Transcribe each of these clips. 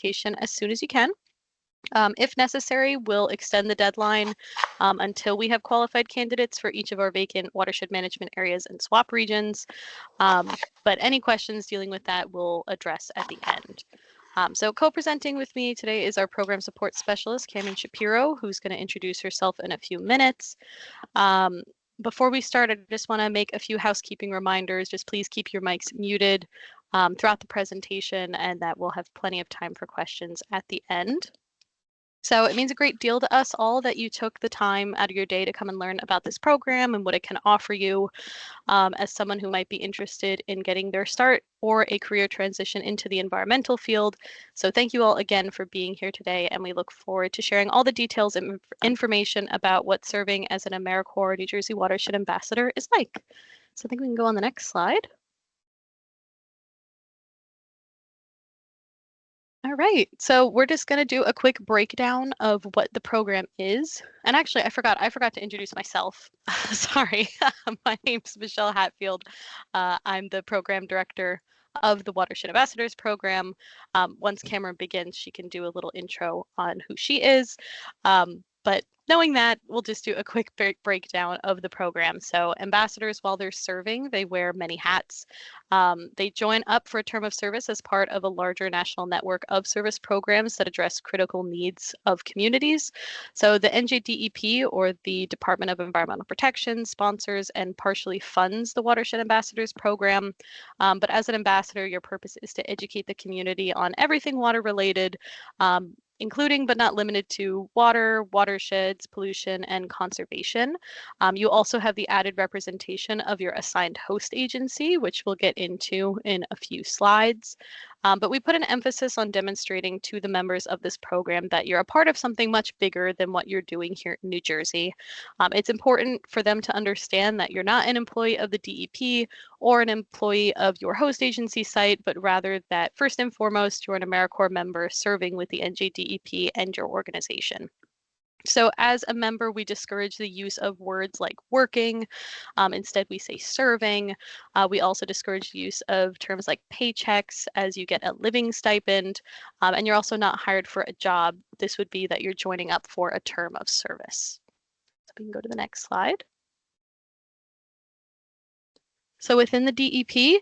application as soon as you can. If necessary, we'll extend the deadline until we have qualified candidates for each of our vacant watershed management areas and SWAP regions. But any questions dealing with that we'll address at the end. So co-presenting with me today is our program support specialist, Cameron Shapiro, who's going to introduce herself in a few minutes. Before we start, I just want to make a few housekeeping reminders. Just please keep your mics muted throughout the presentation, and that we'll have plenty of time for questions at the end. So it means a great deal to us all that you took the time out of your day to come and learn about this program and what it can offer you as someone who might be interested in getting their start or a career transition into the environmental field. So thank you all again for being here today, and we look forward to sharing all the details and information about what serving as an AmeriCorps New Jersey Watershed Ambassador is like. So I think we can go on the next slide. All right, so we're just going to do a quick breakdown of what the program is. And actually, I forgot to introduce myself. Sorry, my name's Michelle Hatfield. I'm the program director of the Watershed Ambassadors program. Once Cameron begins, she can do a little intro on who she is. But knowing that, we'll just do a quick breakdown of the program. So ambassadors, while they're serving, they wear many hats. They join up for a term of service as part of a larger national network of service programs that address critical needs of communities. So the NJWAP, or the Department of Environmental Protection, sponsors and partially funds the Watershed Ambassadors program. But as an ambassador, your purpose is to educate the community on everything water related, including but not limited to water, watersheds, pollution, and conservation. You also have the added representation of your assigned host agency, which we'll get into in a few slides. But we put an emphasis on demonstrating to the members of this program that you're a part of something much bigger than what you're doing here in New Jersey. It's important for them to understand that you're not an employee of the DEP or an employee of your host agency site, but rather that first and foremost, you're an AmeriCorps member serving with the NJWAP and your organization. So as a member, we discourage the use of words like working. Instead, we say serving. We also discourage the use of terms like paychecks, as you get a living stipend, and you're also not hired for a job. This would be that you're joining up for a term of service. So we can go to the next slide. So within the DEP,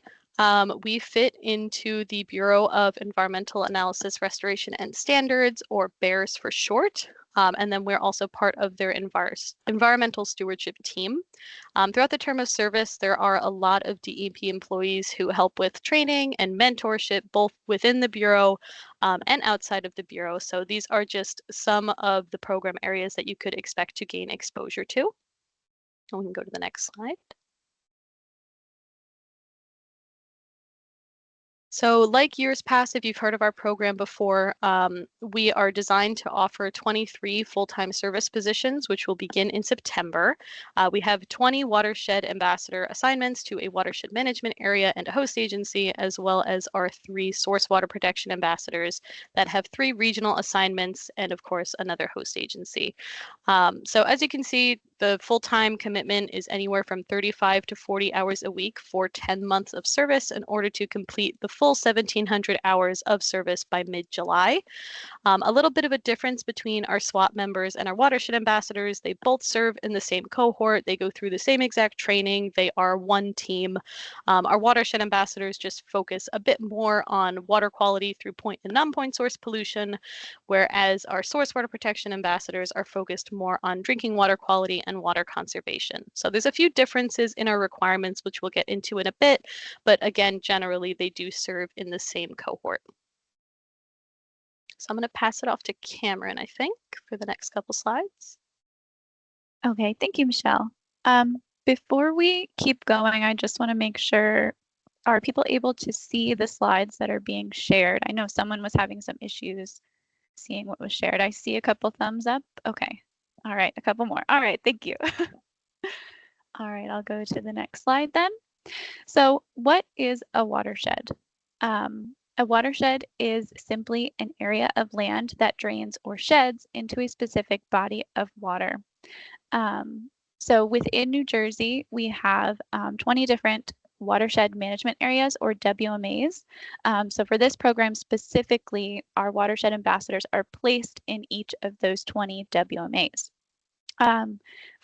we fit into the Bureau of Environmental Analysis, Restoration, and Standards, or BEARS for short. And then we're also part of their environmental stewardship team. Throughout the term of service, there are a lot of DEP employees who help with training and mentorship, both within the Bureau and outside of the Bureau. So these are just some of the program areas that you could expect to gain exposure to. And we can go to the next slide. So like years past, if you've heard of our program before, we are designed to offer 23 full-time service positions, which will begin in September. We have 20 watershed ambassador assignments to a watershed management area and a host agency, as well as our 3 source water protection ambassadors that have 3 regional assignments and, of course, another host agency. So as you can see, the full-time commitment is anywhere from 35 to 40 hours a week for 10 months of service in order to complete the full 1,700 hours of service by mid-July. A little bit of a difference between our SWAP members and our watershed ambassadors. They both serve in the same cohort. They go through the same exact training. They are one team. Our watershed ambassadors just focus a bit more on water quality through point and non-point source pollution, whereas our source water protection ambassadors are focused more on drinking water quality and water conservation. So there's a few differences in our requirements, which we'll get into in a bit, but again, generally they do serve in the same cohort. So I'm going to pass it off to Cameron, I think, for the next couple slides. Okay, thank you, Michelle. Before we keep going, I just want to make sure, are people able to see the slides that are being shared? I know someone was having some issues seeing what was shared. I see a couple thumbs up. Okay. All right, a couple more. All right, thank you. All right, I'll go to the next slide then. So what is a watershed? A watershed is simply an area of land that drains or sheds into a specific body of water. So within New Jersey, we have 20 different watershed management areas, or WMAs. So for this program specifically, our watershed ambassadors are placed in each of those 20 WMAs.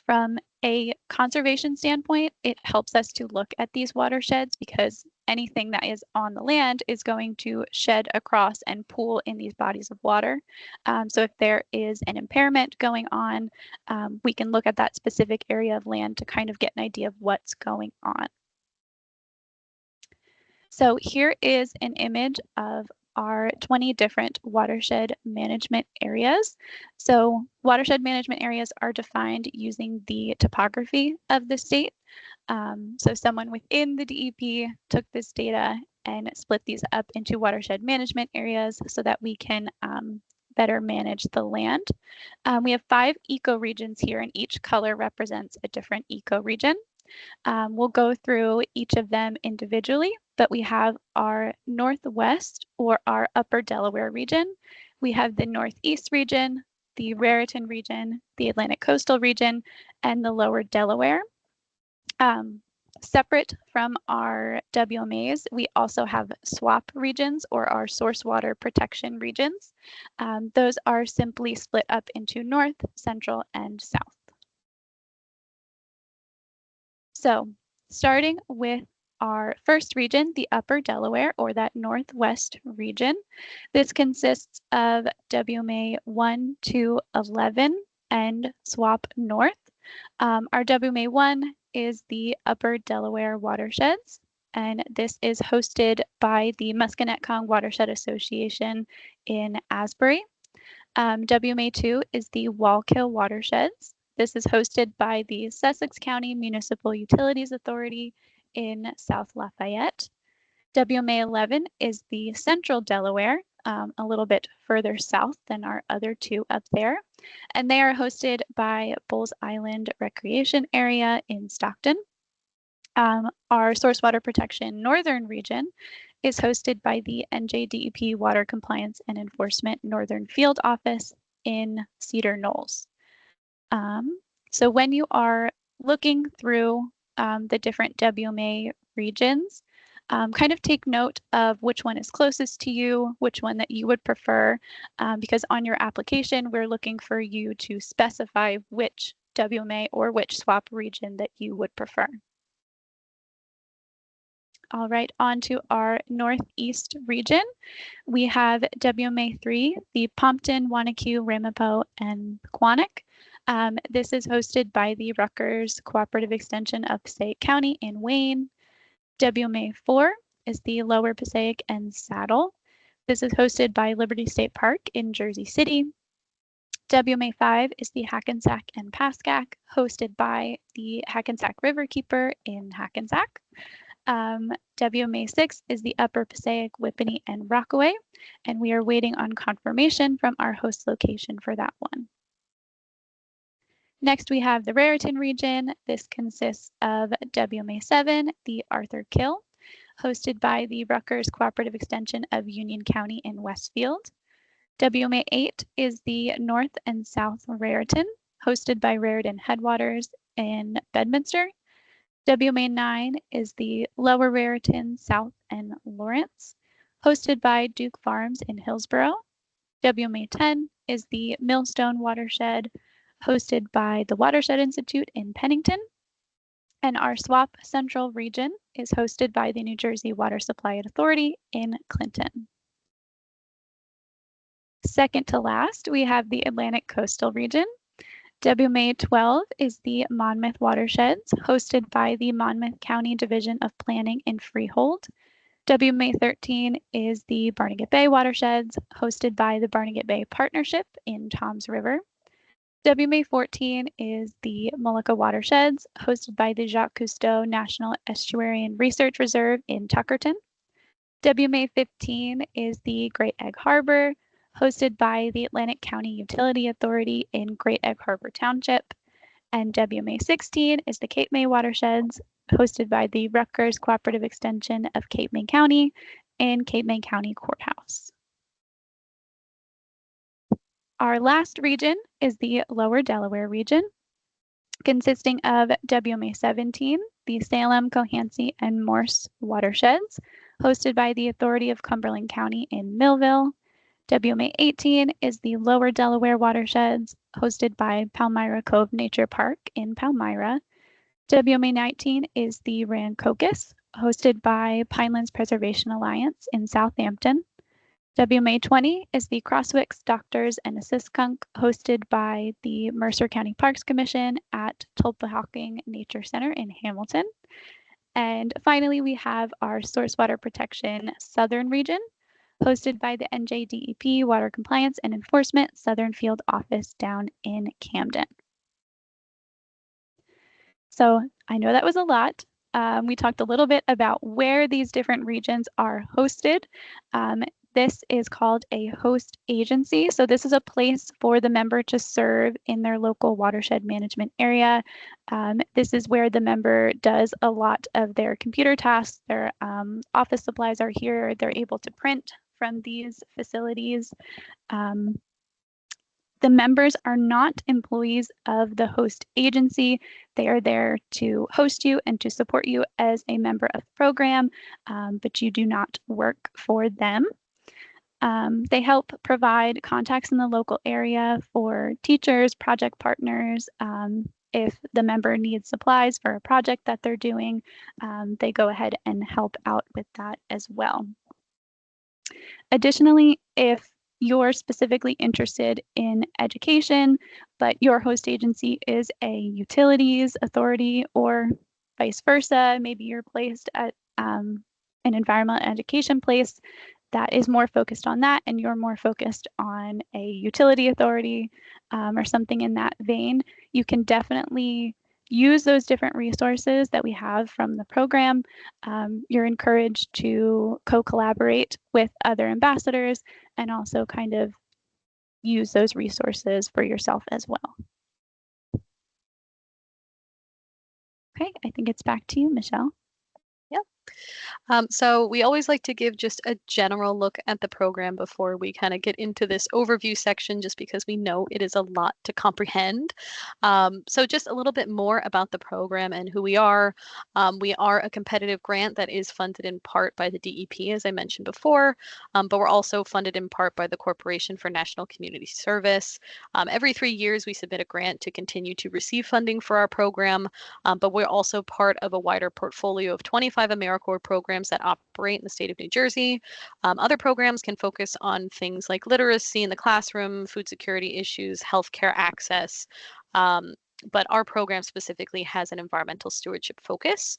From a conservation standpoint, it helps us to look at these watersheds because anything that is on the land is going to shed across and pool in these bodies of water. So if there is an impairment going on, we can look at that specific area of land to kind of get an idea of what's going on. So here is an image of our 20 different watershed management areas. So watershed management areas are defined using the topography of the state. So someone within the DEP took this data and split these up into watershed management areas so that we can better manage the land. We have 5 ecoregions here, and each color represents a different ecoregion. We'll go through each of them individually, but we have our Northwest or our Upper Delaware region. We have the Northeast region, the Raritan region, the Atlantic Coastal region, and the Lower Delaware. Separate from our WMAs, we also have SWAP regions, or our source water protection regions. Those are simply split up into North, Central, and South. So starting with our first region, the Upper Delaware, or that Northwest region. This consists of WMA 1 to 11 and SWAP North. Our WMA 1 is the Upper Delaware Watersheds, and this is hosted by the Musconetcong Watershed Association in Asbury. WMA 2 is the Wallkill Watersheds. This is hosted by the Sussex County Municipal Utilities Authority in South Lafayette. WMA 11 is the Central Delaware, a little bit further south than our other two up there. And they are hosted by Bulls Island Recreation Area in Stockton. Our Source Water Protection Northern region is hosted by the NJWAP Water Compliance and Enforcement Northern Field Office in Cedar Knolls. So when you are looking through the different WMA regions, kind of take note of which one is closest to you, which one that you would prefer, because on your application, we're looking for you to specify which WMA or which SWAP region that you would prefer. All right, on to our Northeast region. We have WMA 3, the Pompton, Wanacue, Ramapo, and Quannock. This is hosted by the Rutgers Cooperative Extension of Passaic County in Wayne. WMA 4 is the Lower Passaic and Saddle. This is hosted by Liberty State Park in Jersey City. WMA 5 is the Hackensack and Pascack, hosted by the Hackensack Riverkeeper in Hackensack. WMA 6 is the Upper Passaic, Whippany, and Rockaway, and we are waiting on confirmation from our host location for that one. Next, we have the Raritan region. This consists of WMA 7, the Arthur Kill, hosted by the Rutgers Cooperative Extension of Union County in Westfield. WMA 8 is the North and South Raritan, hosted by Raritan Headwaters in Bedminster. WMA 9 is the Lower Raritan, South, and Lawrence, hosted by Duke Farms in Hillsborough. WMA 10 is the Millstone Watershed, hosted by the Watershed Institute in Pennington. And our SWAP Central region is hosted by the New Jersey Water Supply Authority in Clinton. Second to last, we have the Atlantic Coastal region. WMA 12 is the Monmouth Watersheds, hosted by the Monmouth County Division of Planning in Freehold. WMA 13 is the Barnegat Bay Watersheds, hosted by the Barnegat Bay Partnership in Toms River. WMA 14 is the Molucca Watersheds, hosted by the Jacques Cousteau National Estuarine Research Reserve in Tuckerton. WMA 15 is the Great Egg Harbor, hosted by the Atlantic County Utility Authority in Great Egg Harbor Township. And WMA 16 is the Cape May Watersheds, hosted by the Rutgers Cooperative Extension of Cape May County in Cape May County Courthouse. Our last region is the Lower Delaware region. consisting of WMA 17, the Salem, Cohansey, and Morse watersheds, hosted by the Authority of Cumberland County in Millville. WMA 18 is the Lower Delaware watersheds, hosted by Palmyra Cove Nature Park in Palmyra. WMA 19 is the Rancocas, hosted by Pinelands Preservation Alliance in Southampton. WMA 20 is the Crosswicks Doctors and Assistkunk, hosted by the Mercer County Parks Commission at Tulpahawking Nature Center in Hamilton. And finally, we have our Source Water Protection Southern Region, hosted by the NJWAP Water Compliance and Enforcement Southern Field Office down in Camden. So I know that was a lot. We talked a little bit about where these different regions are hosted. This is called a host agency. So this is a place for the member to serve in their local watershed management area. This is where the member does a lot of their computer tasks. Their office supplies are here. They're able to print from these facilities. The members are not employees of the host agency. They are there to host you and to support you as a member of the program, but you do not work for them. They help provide contacts in the local area for teachers, project partners. If the member needs supplies for a project that they're doing, they go ahead and help out with that as well. Additionally, if you're specifically interested in education, but your host agency is a utilities authority or vice versa, maybe you're placed at an environmental education place that is more focused on that and you're more focused on a utility authority or something in that vein, you can definitely use those different resources that we have from the program. You're encouraged to co-collaborate with other ambassadors and also kind of use those resources for yourself as well. Okay, I think it's back to you, Michelle. So we always like to give just a general look at the program before we kind of get into this overview section, just because we know it is a lot to comprehend. So just a little bit more about the program and who we are. We are a competitive grant that is funded in part by the DEP, as I mentioned before, but we're also funded in part by the Corporation for National Community Service. Every 3 years, we submit a grant to continue to receive funding for our program, but we're also part of a wider portfolio of 25 AmeriCorps programs that operate in the state of New Jersey. Other programs can focus on things like literacy in the classroom, food security issues, healthcare access, but our program specifically has an environmental stewardship focus.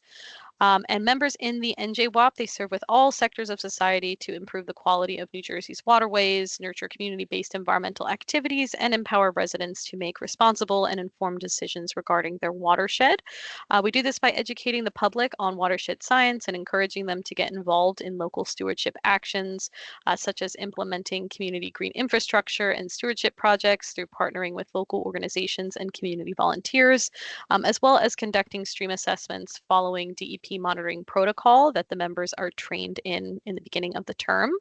And members in the NJWAP, they serve with all sectors of society to improve the quality of New Jersey's waterways, nurture community-based environmental activities, and empower residents to make responsible and informed decisions regarding their watershed. We do this by educating the public on watershed science and encouraging them to get involved in local stewardship actions, such as implementing community green infrastructure and stewardship projects through partnering with local organizations and community volunteers, as well as conducting stream assessments following DEP monitoring protocol that the members are trained in the beginning of the term.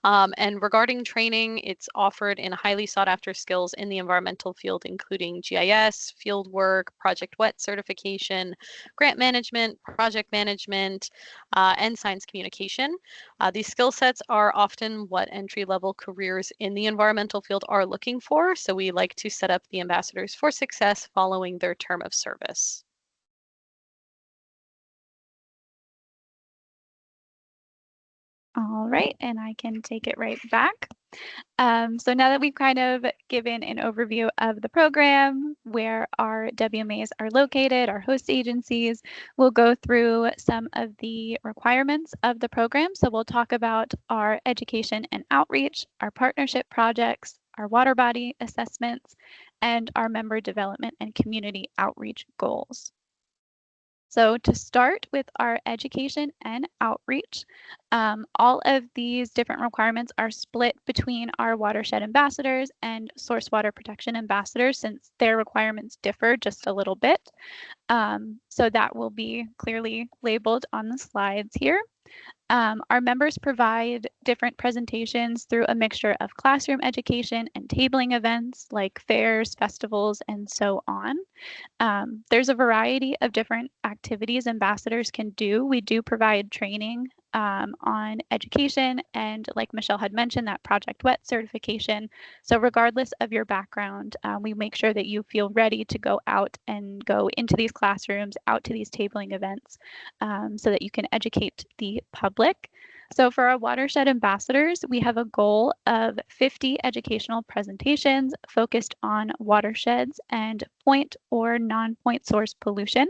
And regarding training, it's offered in highly sought after skills in the environmental field, including GIS, field work, Project WET certification, grant management, project management, and science communication. These skill sets are often what entry-level careers in the environmental field are looking for, so we like to set up the ambassadors for success following their term of service. All right, and I can take it right back. So now that we've kind of given an overview of the program, where our WMAs are located, our host agencies, we'll go through some of the requirements of the program. So we'll talk about our education and outreach, our partnership projects, our water body assessments, and our member development and community outreach goals. So to start with our education and outreach, all of these different requirements are split between our watershed ambassadors and source water protection ambassadors, since their requirements differ just a little bit. So that will be clearly labeled on the slides here. Our members provide different presentations through a mixture of classroom education and tabling events like fairs, festivals, and so on. There's a variety of different activities ambassadors can do. We do provide training on education and, like Michelle had mentioned, that Project WET certification. So regardless of your background, we make sure that you feel ready to go out and go into these classrooms, out to these tabling events, so that you can educate the public. So for our Watershed ambassadors, we have a goal of 50 educational presentations focused on watersheds and point or non-point source pollution.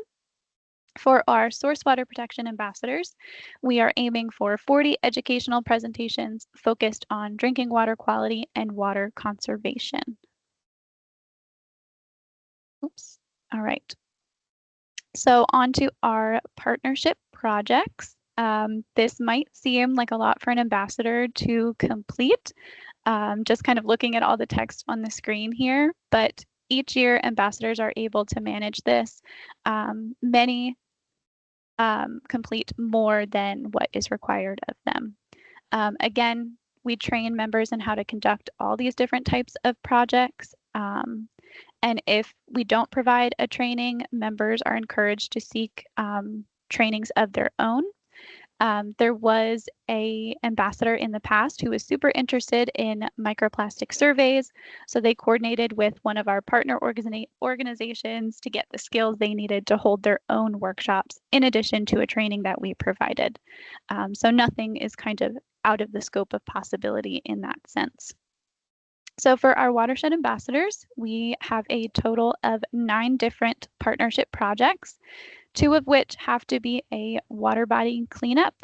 For our source water protection ambassadors, we are aiming for 40 educational presentations focused on drinking water quality and water conservation. Oops. All right. So on to our partnership projects. This might seem like a lot for an ambassador to complete, just kind of looking at all the text on the screen here, but each year ambassadors are able to manage this. Many complete more than what is required of them. Again, we train members in how to conduct all these different types of projects. And if we don't provide a training, members are encouraged to seek trainings of their own. There was an ambassador in the past who was super interested in microplastic surveys. So they coordinated with one of our partner organizations to get the skills they needed to hold their own workshops in addition to a training that we provided. So nothing is kind of out of the scope of possibility in that sense. So for our Watershed ambassadors, we have a total of 9 different partnership projects, 2 of which have to be a water body cleanup,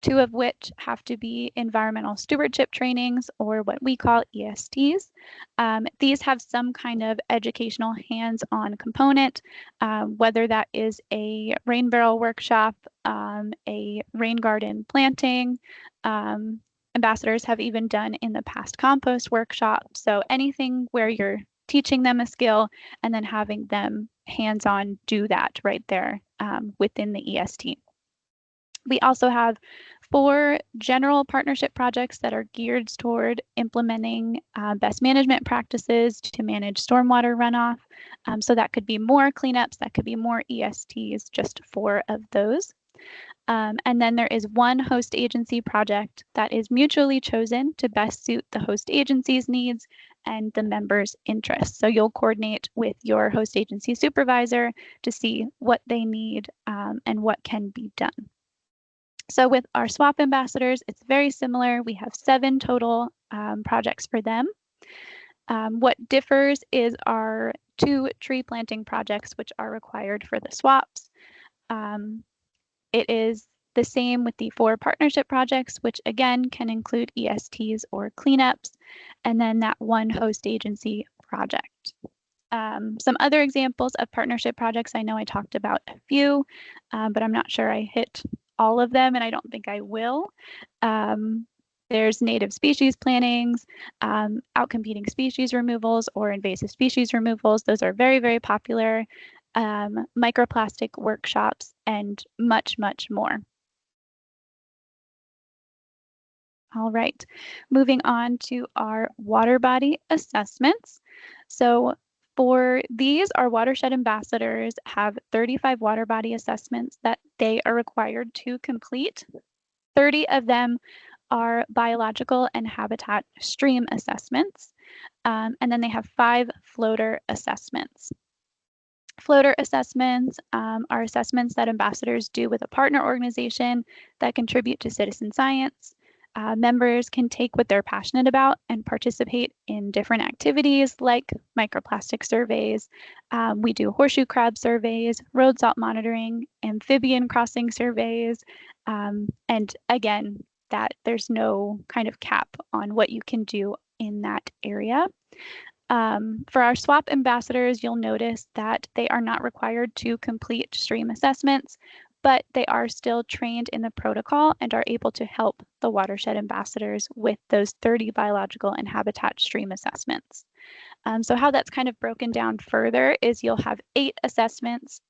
2 of which have to be environmental stewardship trainings, or what we call ESTs. These have some kind of educational hands-on component, whether that is a rain barrel workshop, a rain garden planting. Ambassadors have even done in the past compost workshops. So anything where you're teaching them a skill and then having them hands-on do that right there within the EST. We also have 4 general partnership projects that are geared toward implementing best management practices to manage stormwater runoff. So that could be more cleanups, that could be more ESTs, just 4 of those. And then there is 1 host agency project that is mutually chosen to best suit the host agency's needs and the members' interests. So you'll coordinate with your host agency supervisor to see what they need and what can be done. So with our SWAP ambassadors, it's very similar. We have 7 total projects for them. What differs is our 2 tree planting projects, which are required for the SWAPs. It is the same with the 4 partnership projects, which again can include ESTs or cleanups, and then that 1 host agency project. Some other examples of partnership projects, I know I talked about a few, but I'm not sure I hit all of them, and I don't think I will. There's native species plantings, outcompeting species removals, or invasive species removals. Those are very, very popular. Microplastic workshops, and much, much more. All right, moving on to our water body assessments. So for these, our Watershed ambassadors have 35 water body assessments that they are required to complete. 30 of them are biological and habitat stream assessments, and then they have 5 floater assessments. Floater assessments are assessments that ambassadors do with a partner organization that contribute to citizen science. Members can take what they're passionate about and participate in different activities like microplastic surveys. We do horseshoe crab surveys, road salt monitoring, amphibian crossing surveys, and again, that there's no kind of cap on what you can do in that area. For our SWAP ambassadors, you'll notice that they are not required to complete stream assessments, but they are still trained in the protocol and are able to help the Watershed ambassadors with those 30 biological and habitat stream assessments. So how that's kind of broken down further is you'll have 8 assessments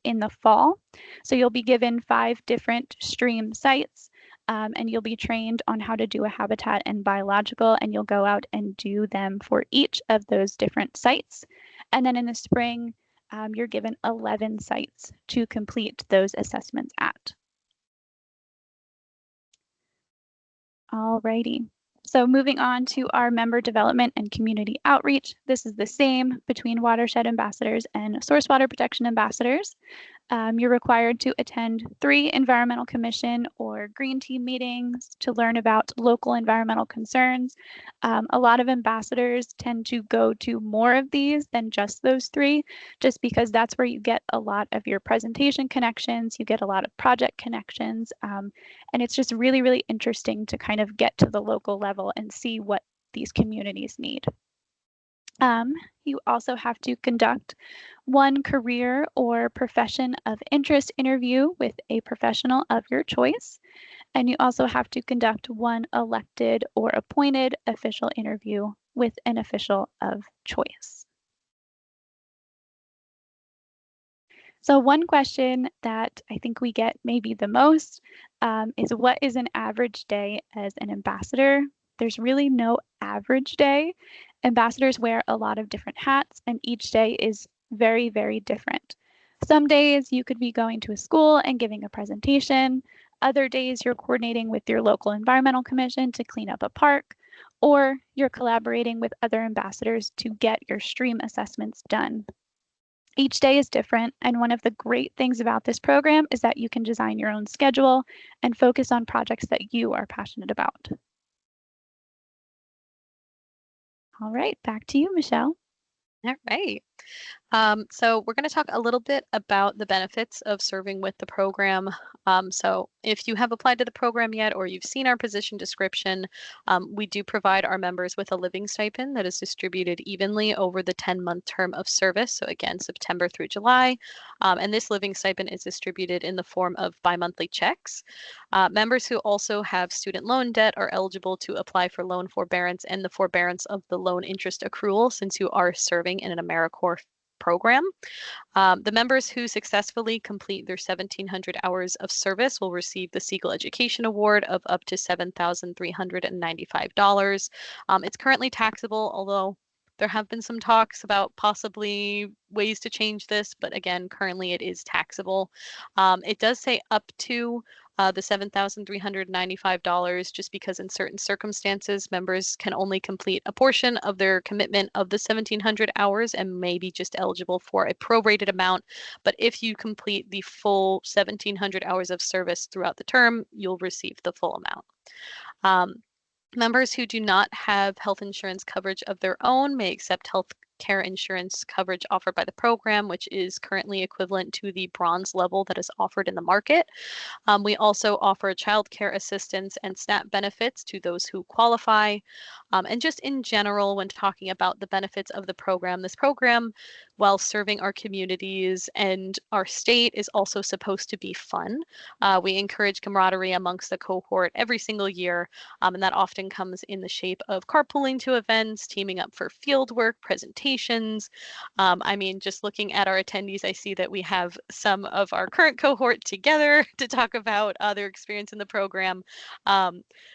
in the fall. So you'll be given 5 different stream sites. and you'll be trained on how to do a habitat and biological, and you'll go out and do them for each of those different sites. And then in the spring, you're given 11 sites to complete those assessments at. Alrighty. So moving on to our member development and community outreach. This is the same between watershed ambassadors and source water protection ambassadors. You're required to attend 3 environmental commission or green team meetings to learn about local environmental concerns. A lot of ambassadors tend to go to more of these than just those 3, just because that's where you get a lot of your presentation connections, you get a lot of project connections, and it's just really, really interesting to kind of get to the local level and see what these communities need. You also have to conduct 1 career or profession of interest interview with a professional of your choice. And you also have to conduct 1 elected or appointed official interview with an official of choice. So one question that I think we get maybe the most is, what is an average day as an ambassador? There's really no average day. Ambassadors wear a lot of different hats, and each day is very, very different. Some days you could be going to a school and giving a presentation. Other days you're coordinating with your local environmental commission to clean up a park, or you're collaborating with other ambassadors to get your stream assessments done. Each day is different, and one of the great things about this program is that you can design your own schedule and focus on projects that you are passionate about. All right, back to you, Michelle. All right. So we're going to talk a little bit about the benefits of serving with the program. So if you have applied to the program yet, or you've seen our position description, we do provide our members with a living stipend that is distributed evenly over the 10-month term of service. So again, September through July. And this living stipend is distributed in the form of bi-monthly checks. Members who also have student loan debt are eligible to apply for loan forbearance and the forbearance of the loan interest accrual, since you are serving in an AmeriCorps program. The members who successfully complete their 1,700 hours of service will receive the Siegel Education Award of up to $7,395. It's currently taxable, although there have been some talks about possibly ways to change this, but again, currently it is taxable. It does say up to the $7,395, just because in certain circumstances, members can only complete a portion of their commitment of the 1,700 hours and may be just eligible for a prorated amount. But if you complete the full 1,700 hours of service throughout the term, you'll receive the full amount. Members who do not have health insurance coverage of their own may accept health care insurance coverage offered by the program, which is currently equivalent to the bronze level that is offered in the market. We also offer child care assistance and SNAP benefits to those who qualify. And just in general, when talking about the benefits of the program, this program, while serving our communities and our state, is also supposed to be fun. We encourage camaraderie amongst the cohort every single year, and that often comes in the shape of carpooling to events, teaming up for field work, presentations. I mean, just looking at our attendees, I see that we have some of our current cohort together to talk about their experience in the program.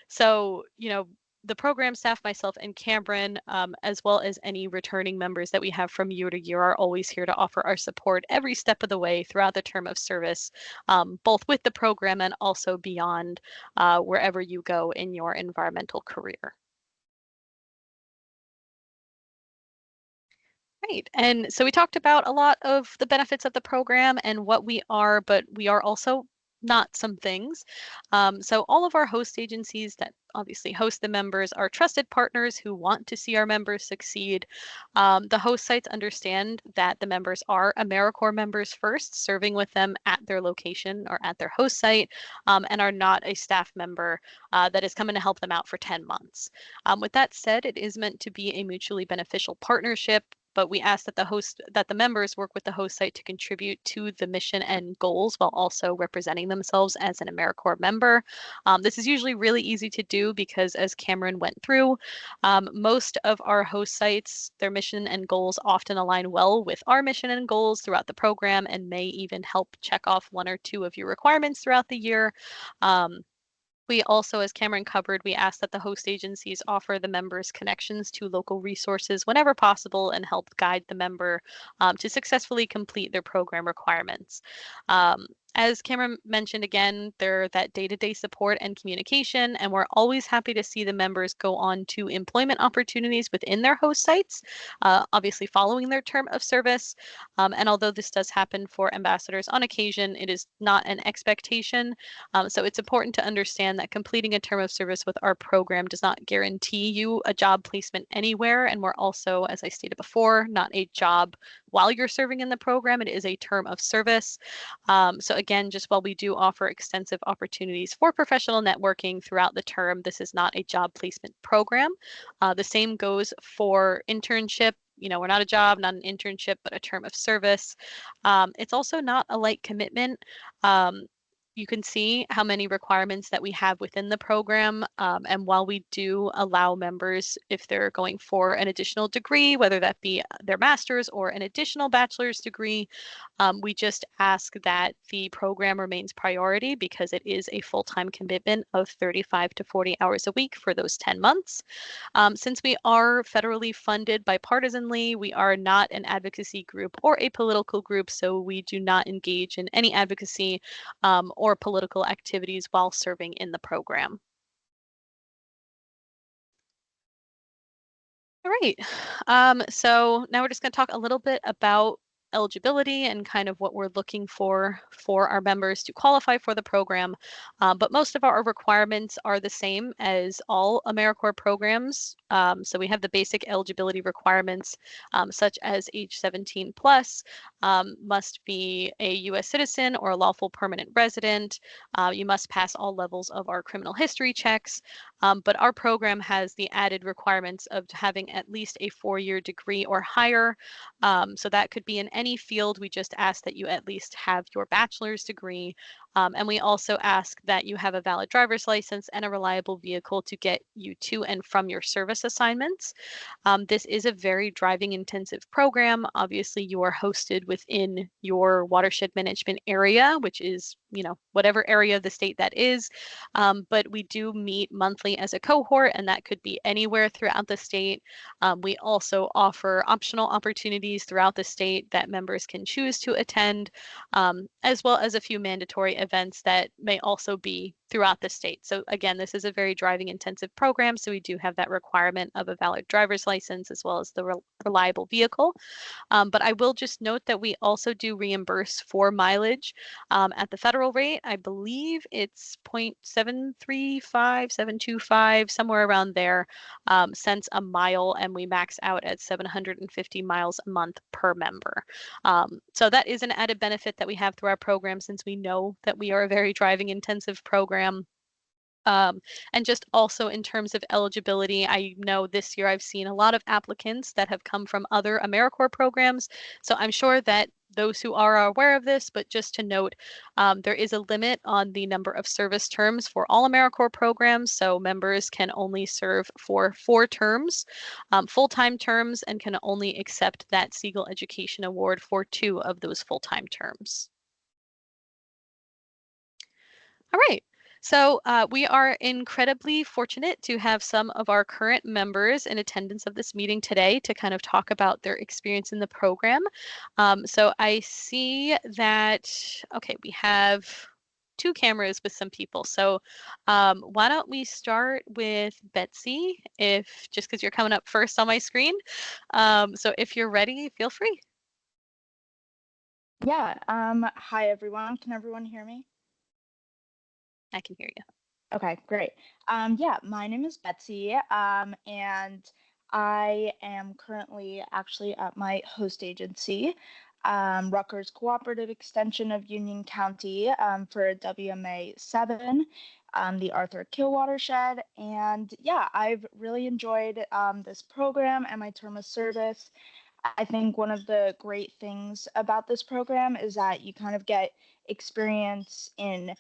So, you know, the program staff, myself and Cameron, as well as any returning members that we have from year to year, are always here to offer our support every step of the way throughout the term of service, both with the program and also beyond, wherever you go in your environmental career. Right. And so we talked about a lot of the benefits of the program and what we are, but we are also not some things. So all of our host agencies that obviously host the members are trusted partners who want to see our members succeed. The host sites understand that the members are AmeriCorps members first, serving with them at their location or at their host site, and are not a staff member that is coming to help them out for 10 months. With that said, it is meant to be a mutually beneficial partnership, but we ask that the members work with the host site to contribute to the mission and goals while also representing themselves as an AmeriCorps member. This is usually really easy to do because, as Cameron went through, most of our host sites, their mission and goals often align well with our mission and goals throughout the program, and may even help check off 1 or 2 of your requirements throughout the year. We also, as Cameron covered, we ask that the host agencies offer the members connections to local resources whenever possible and help guide the member to successfully complete their program requirements. As Cameron mentioned again, they're that day-to-day support and communication, and we're always happy to see the members go on to employment opportunities within their host sites, obviously following their term of service. And although this does happen for ambassadors on occasion, it is not an expectation. So it's important to understand that completing a term of service with our program does not guarantee you a job placement anywhere. And we're also, as I stated before, not a job while you're serving in the program. It is a term of service. So again, just while we do offer extensive opportunities for professional networking throughout the term, this is not a job placement program. The same goes for internship. You know, we're not a job, not an internship, but a term of service. It's also not a light commitment. You can see how many requirements that we have within the program. And while we do allow members, if they're going for an additional degree, whether that be their master's or an additional bachelor's degree, we just ask that the program remains priority because it is a full-time commitment of 35 to 40 hours a week for those 10 months. Since we are federally funded bipartisanly, we are not an advocacy group or a political group, so we do not engage in any advocacy or political activities while serving in the program. All right. So now we're just going to talk a little bit about eligibility and kind of what we're looking for our members to qualify for the program. But most of our requirements are the same as all AmeriCorps programs. So we have the basic eligibility requirements, such as age 17 plus, must be a U.S. citizen or a lawful permanent resident. You must pass all levels of our criminal history checks. But our program has the added requirements of having at least a 4-year degree or higher. So that could be in any field. We just ask that you at least have your bachelor's degree. And we also ask that you have a valid driver's license and a reliable vehicle to get you to and from your service assignments. This is a very driving intensive program. Obviously, you are hosted within your watershed management area, which is, you know, whatever area of the state that is. But we do meet monthly as a cohort, and that could be anywhere throughout the state. We also offer optional opportunities throughout the state that members can choose to attend, as well as a few mandatory events that may also be throughout the state. So again, this is a very driving intensive program, so we do have that requirement of a valid driver's license as well as the reliable vehicle. But I will just note that we also do reimburse for mileage at the federal rate. I believe it's 0.735, 725, somewhere around there, cents a mile, and we max out at 750 miles a month per member. So that is an added benefit that we have through our program since we know that we are a very driving intensive program. And just also in terms of eligibility, I know this year I've seen a lot of applicants that have come from other AmeriCorps programs. So I'm sure that those who are aware of this, but just to note, there is a limit on the number of service terms for all AmeriCorps programs. So members can only serve for 4 terms, full-time terms, and can only accept that Siegel Education Award for 2 of those full-time terms. All right. So we are incredibly fortunate to have some of our current members in attendance of this meeting today to kind of talk about their experience in the program. So I see that, okay, we have 2 cameras with some people. So why don't we start with Betsy, if just because you're coming up first on my screen. So if you're ready, feel free. Yeah. Hi, everyone. Can everyone hear me? I can hear you. Okay, great. Yeah, my name is Betsy, and I am currently actually at my host agency, Rutgers Cooperative Extension of Union County, for WMA 7, the Arthur Kill Watershed. And yeah, I've really enjoyed this program and my term of service. I think one of the great things about this program is that you kind of get experience in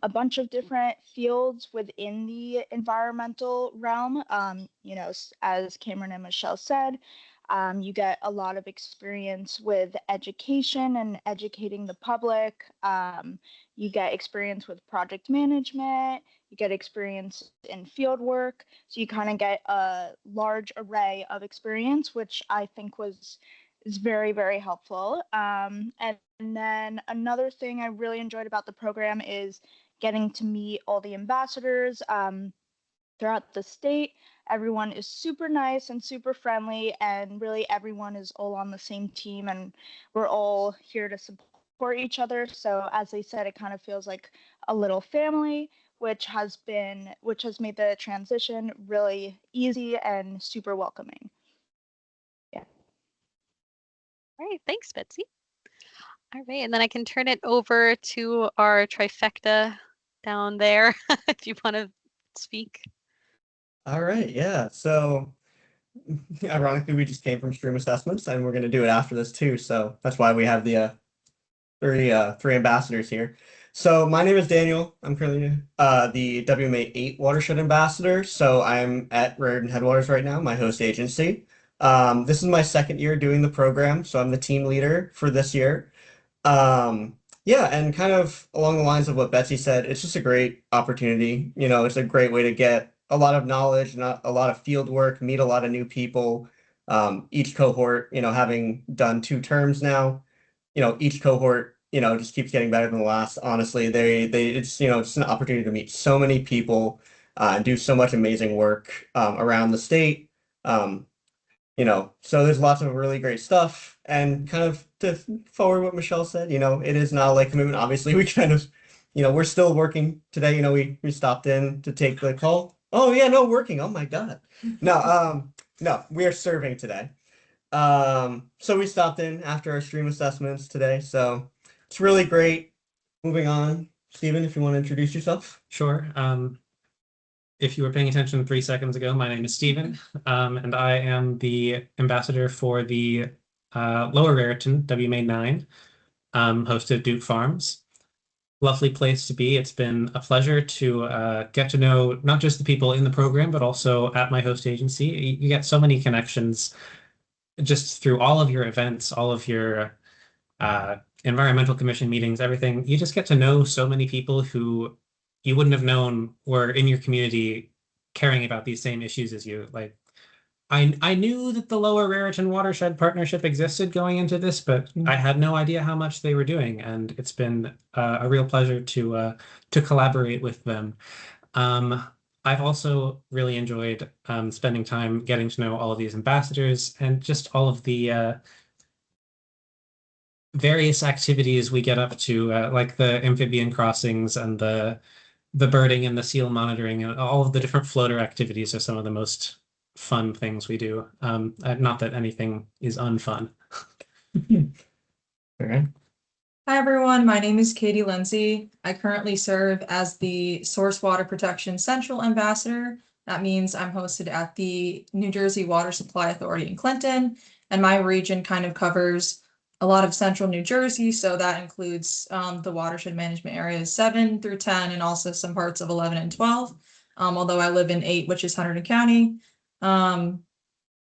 a bunch of different fields within the environmental realm. You know, as Cameron and Michelle said, you get a lot of experience with education and educating the public. You get experience with project management. you get experience in field work. So you kind of get a large array of experience, which I think is very, very helpful. And then another thing I really enjoyed about the program is getting to meet all the ambassadors throughout the state. Everyone is super nice and super friendly, and really everyone is all on the same team, and we're all here to support each other. So as they said, it kind of feels like a little family, which has made the transition really easy and super welcoming. Yeah. All right, thanks, Betsy. All right, and then I can turn it over to our trifecta down there if you want to speak. All right, yeah. So ironically, we just came from stream assessments, and we're going to do it after this too. So that's why we have the three ambassadors here. So my name is Daniel. I'm currently the WMA 8 Watershed Ambassador. So I'm at Raritan Headwaters right now, my host agency. This is my second year doing the program, so I'm the team leader for this year. Yeah, and kind of along the lines of what Betsy said, it's just a great opportunity. You know, it's a great way to get a lot of knowledge, not a lot of field work, meet a lot of new people. Each cohort, you know, having done 2 terms now, you know, each cohort, you know, just keeps getting better than the last. Honestly, it's, you know, it's an opportunity to meet so many people and do so much amazing work around the state. You know, so there's lots of really great stuff. And kind of to forward what Michelle said, you know, it is not a late commitment. Obviously, we kind of, you know, we're still working today. You know, we stopped in to take the call. Oh yeah, no, working. Oh my God. No, we are serving today. So we stopped in after our stream assessments today. So it's really great. Moving on, Stephen, if you want to introduce yourself. Sure. If you were paying attention 3 seconds ago, my name is Stephen, and I am the ambassador for the Lower Raritan WMA 9, host of Duke Farms. Lovely place to be. It's been a pleasure to get to know not just the people in the program, but also at my host agency. You get so many connections just through all of your events, all of your environmental commission meetings, everything. You just get to know so many people who you wouldn't have known were in your community caring about these same issues as you. Like, I knew that the Lower Raritan Watershed Partnership existed going into this, but I had no idea how much they were doing, and it's been a real pleasure to collaborate with them. I've also really enjoyed spending time getting to know all of these ambassadors and just all of the various activities we get up to, like the amphibian crossings and the birding and the seal monitoring, and all of the different floater activities are some of the most fun things we do. Not that anything is unfun. All right. Hi, everyone. My name is Katie Lindsay. I currently serve as the Source Water Protection Central Ambassador. That means I'm hosted at the New Jersey Water Supply Authority in Clinton, and my region kind of covers a lot of central New Jersey. So that includes the watershed management areas 7 through 10, and also some parts of 11 and 12. Although I live in 8, which is Hunterdon County. And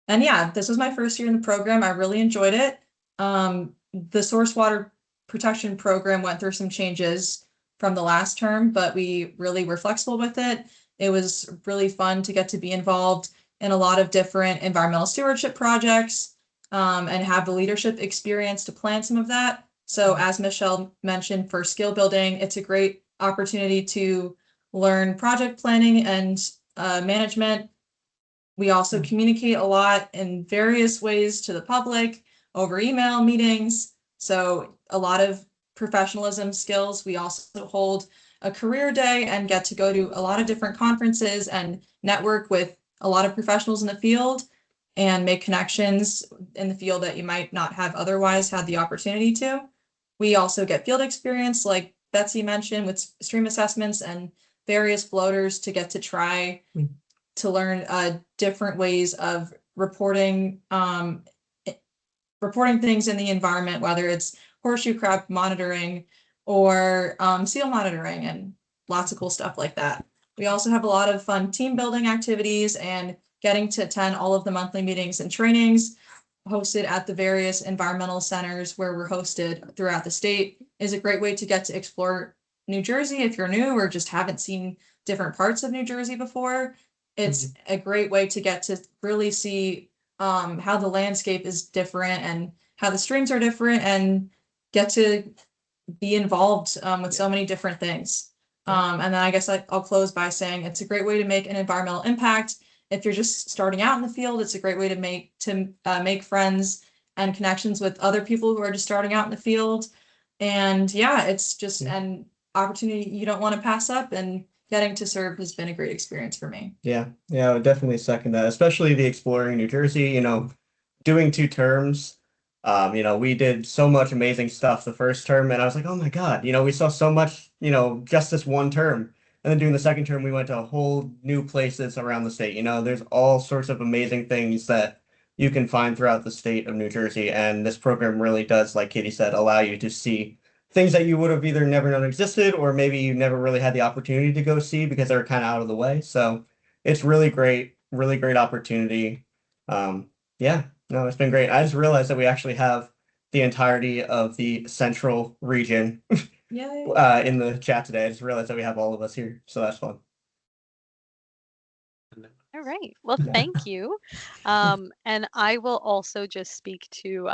yeah, this was my first year in the program. I really enjoyed it. The Source Water Protection Program went through some changes from the last term, but we really were flexible with it. It was really fun to get to be involved in a lot of different environmental stewardship projects and have the leadership experience to plan some of that. So as Michelle mentioned, for skill building, it's a great opportunity to learn project planning and management. We also communicate a lot in various ways to the public over email meetings. So a lot of professionalism skills. We also hold a career day and get to go to a lot of different conferences and network with a lot of professionals in the field and make connections in the field that you might not have otherwise had the opportunity to. We also get field experience, like Betsy mentioned, with stream assessments and various floaters to get to try to learn different ways of reporting things in the environment, whether it's horseshoe crab monitoring or seal monitoring, and lots of cool stuff like that. We also have a lot of fun team building activities, and getting to attend all of the monthly meetings and trainings hosted at the various environmental centers where we're hosted throughout the state is a great way to get to explore New Jersey if you're new or just haven't seen different parts of New Jersey before, it's a great way to get to really see how the landscape is different and how the streams are different, and get to be involved with so many different things. And then I guess I'll close by saying it's a great way to make an environmental impact. If you're just starting out in the field, it's a great way to make friends and connections with other people who are just starting out in the field. And yeah, it's just an opportunity you don't want to pass up, and getting to serve has been a great experience for me. Yeah, I would definitely second that, especially the Exploring New Jersey, doing 2 terms. We did so much amazing stuff the first term, and I was like, oh my God, we saw so much, just this 1 term. And then doing the second term, we went to whole new places around the state. There's all sorts of amazing things that you can find throughout the state of New Jersey. And this program really does, like Katie said, allow you to see things that you would have either never known existed, or maybe you never really had the opportunity to go see because they're kind of out of the way. So it's really great opportunity. Yeah, no, it's been great. I just realized that we actually have the entirety of the central region Yay. in the chat today. I just realized that we have all of us here, so that's fun. All right. Well, thank you. And I will also just speak to,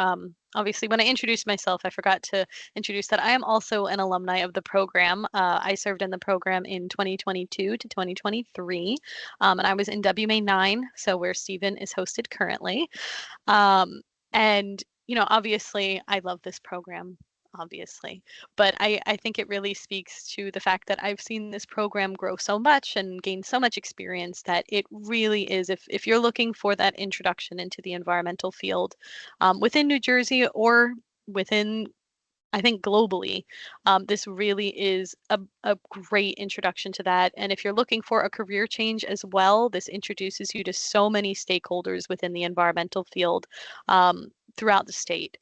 obviously, when I introduced myself, I forgot to introduce that I am also an alumni of the program. I served in the program in 2022 to 2023, and I was in WMA 9, so where Stephen is hosted currently. And, obviously, I love this program. Obviously, but I think it really speaks to the fact that I've seen this program grow so much and gain so much experience that it really is, if you're looking for that introduction into the environmental field within New Jersey or within, I think, globally, this really is a great introduction to that. And if you're looking for a career change as well, this introduces you to so many stakeholders within the environmental field throughout the state.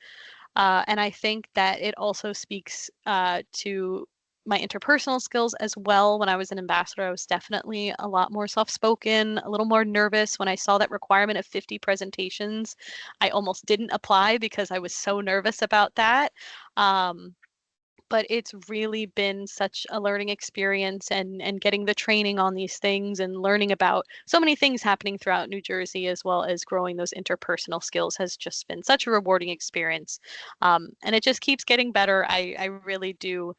And I think that it also speaks to my interpersonal skills as well. When I was an ambassador, I was definitely a lot more soft-spoken, a little more nervous. When I saw that requirement of 50 presentations, I almost didn't apply because I was so nervous about that. But it's really been such a learning experience, and getting the training on these things and learning about so many things happening throughout New Jersey, as well as growing those interpersonal skills, has just been such a rewarding experience. And it just keeps getting better. I really do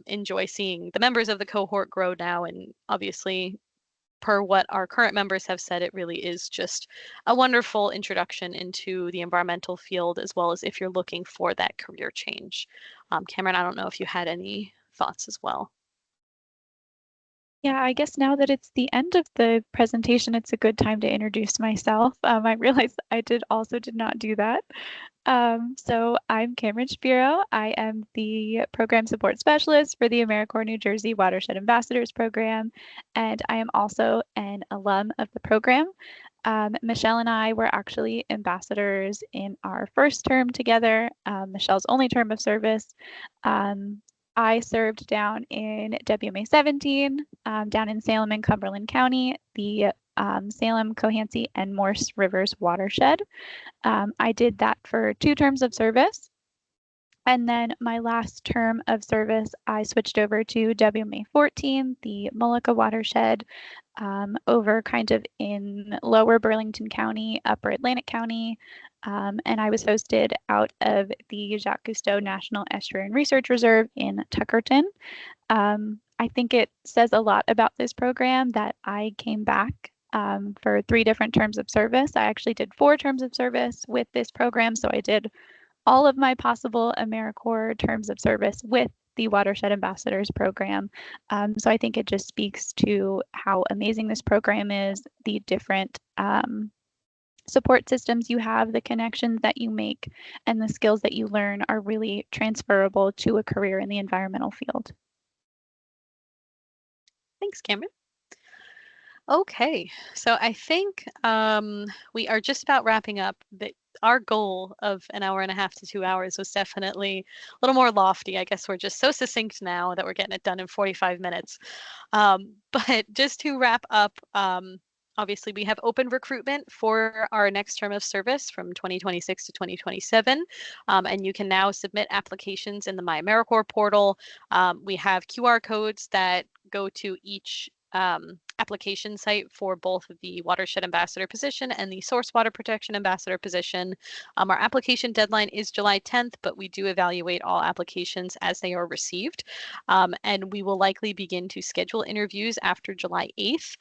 enjoy seeing the members of the cohort grow now, and obviously, per what our current members have said, it really is just a wonderful introduction into the environmental field, as well as if you're looking for that career change. Cameron, I don't know if you had any thoughts as well. Yeah, I guess now that it's the end of the presentation, it's a good time to introduce myself. I realized I did not do that. So I'm Cameron Shapiro. I am the Program Support Specialist for the AmeriCorps New Jersey Watershed Ambassadors Program, and I am also an alum of the program. Michelle and I were actually ambassadors in our first term together, Michelle's only term of service. I served down in WMA 17, down in Salem and Cumberland County, the Salem, Cohansey, and Morse Rivers watershed. I did that for 2 terms of service. And then my last term of service, I switched over to WMA 14, the Mullica watershed, over kind of in lower Burlington County, upper Atlantic County. And I was hosted out of the Jacques Cousteau National Estuary and Research Reserve in Tuckerton. I think it says a lot about this program that I came back for 3 different terms of service. I actually did 4 terms of service with this program, so I did all of my possible AmeriCorps terms of service with the Watershed Ambassadors program. So I think it just speaks to how amazing this program is, the different support systems you have, the connections that you make, and the skills that you learn are really transferable to a career in the environmental field. Thanks, Cameron. Okay, so I think we are just about wrapping up. Our goal of an hour and a half to 2 hours was definitely a little more lofty. I guess we're just so succinct now that we're getting it done in 45 minutes. But just to wrap up, obviously we have open recruitment for our next term of service from 2026 to 2027. And you can now submit applications in the My AmeriCorps portal. We have QR codes that go to each application site for both the Watershed Ambassador position and the Source Water Protection Ambassador position. Our application deadline is July 10th, but we do evaluate all applications as they are received. And we will likely begin to schedule interviews after July 8th.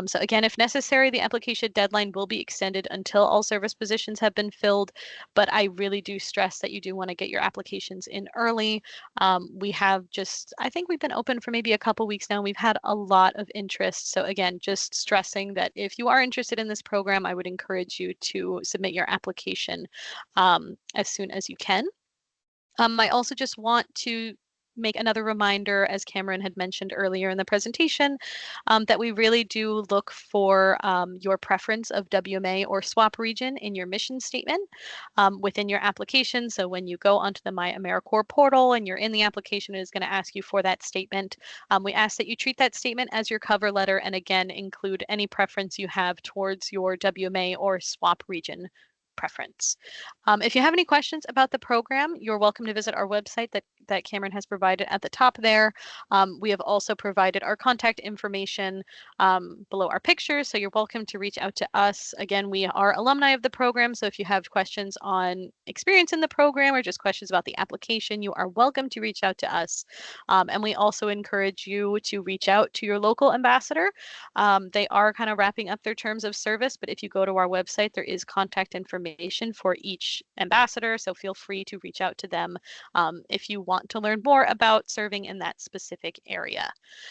So again, if necessary, the application deadline will be extended until all service positions have been filled, but I really do stress that you do want to get your applications in early. We have just, I think we've been open for maybe a couple weeks now. We've had a lot of interest. So again, just stressing that if you are interested in this program, I would encourage you to submit your application as soon as you can. I also just want to make another reminder, as Cameron had mentioned earlier in the presentation, that we really do look for your preference of WMA or SWAP region in your mission statement within your application. So when you go onto the My AmeriCorps portal and you're in the application, it is going to ask you for that statement. We ask that you treat that statement as your cover letter and again, include any preference you have towards your WMA or SWAP region preference. If you have any questions about the program, you're welcome to visit our website that Cameron has provided at the top there. We have also provided our contact information below our pictures, so you're welcome to reach out to us. Again, we are alumni of the program, so if you have questions on experience in the program or just questions about the application, you are welcome to reach out to us. And we also encourage you to reach out to your local ambassador. They are kind of wrapping up their terms of service, but if you go to our website, there is contact information for each ambassador, so feel free to reach out to them if you want to learn more about serving in that specific area.